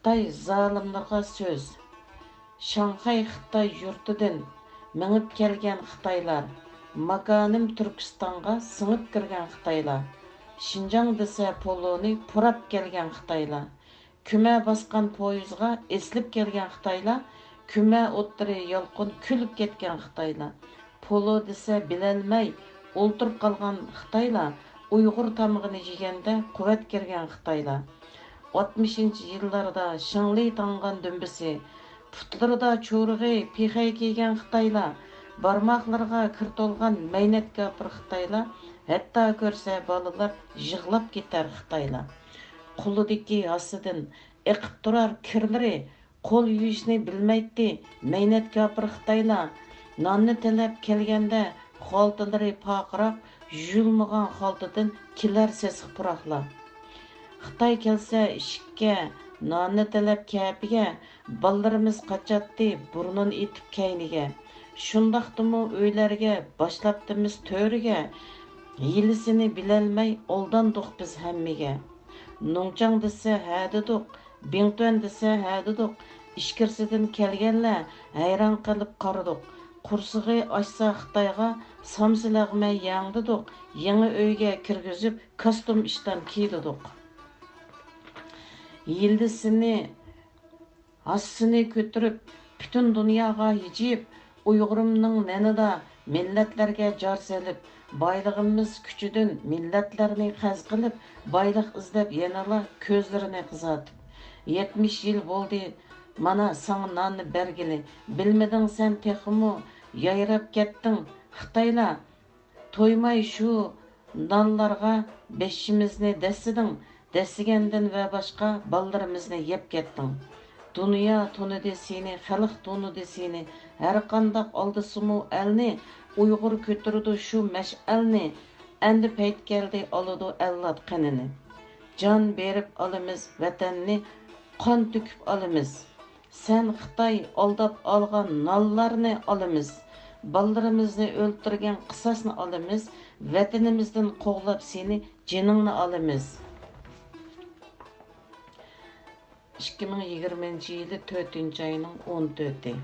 Xitay zalimlarga söz. Şanghay Xitay yurtidan mingib kelgan Xitaylar, Makanim Türkistanға singib kirgan Xitaylar, Şinjan desa poloni purab kelgan Xitaylar, küme basqan poyizga eslib kelgan Xitaylar, küme o'ttiri yolqin kulib ketgan Xitaylar, polo desa bilelmay o'ltirib qolgan Xitaylar, Uyg'ur tamig'ini yeganda quvvat kelgan Xitaylar. 60 yıllarda Şangli tangan dümbisi, putlarida ço'rig'i pixay kiygan Xitaylar, barmoqlarga kir to'lgan maynet kapir Xitaylar, hatto ko'rsa bolalar yig'lab ketar Xitaylar. Qo'lidagi hasidan eqib turar kirlari, qo'l yuvishni bilmaydi maynet kapir Xitaylar. Nonni tilab kelganda xoltalari paqirab, yulmagan xoltadan kilar sesiq puroqlar. Xitay kelsa ishikka, nonni tilab kapiga, ballarimiz qachatdi burnun etib kayniga. Shundaqdimi o'ylarga, boshlabdimiz to'riga, yilisini bilolmay oldandiq biz hammiga. Nongchang desa hadiduq, Bingtuan desa hadiduq, ishkirsidan kelganlar hayron qilib qaraduq. Qursig'i ochsa Xitoyga samsilag'may yangdiduq, yangi uyga kirgizib kostyum ishdan kiydiduq. Yıldızını, hassını götürüp, bütün dünyaya yiyip, Uyg'urumning nenida millatlarga jar selib, baylığımız küçüdün millatlarni qaz qilib, bayliq izlab yanala ko'zlarini qizatib. 70 yil bo'ldi, mana sana nonni bergili, bilmedin sen texmu, yayrab ketding, Xitaylar, to'ymay shu nonlarga beshimizni desiding, desigenden ve başka ballarımızını yep kettin. Dünya tunu desini, xalq tunu desini, her qandaq aldısımı elni, Uyghur kötürdü şu meş'elni, endi peyt geldi alıdı ellat qanini. Can berip alımız vatanni, qan tüküp alımız. Sen Xitay aldap algan nallarni alımız. Ballarımızını öldürgen qısasını alımız, vatanimizden qoğlap seni canını alımız. 2020 yılı 4. ayının 14'ü.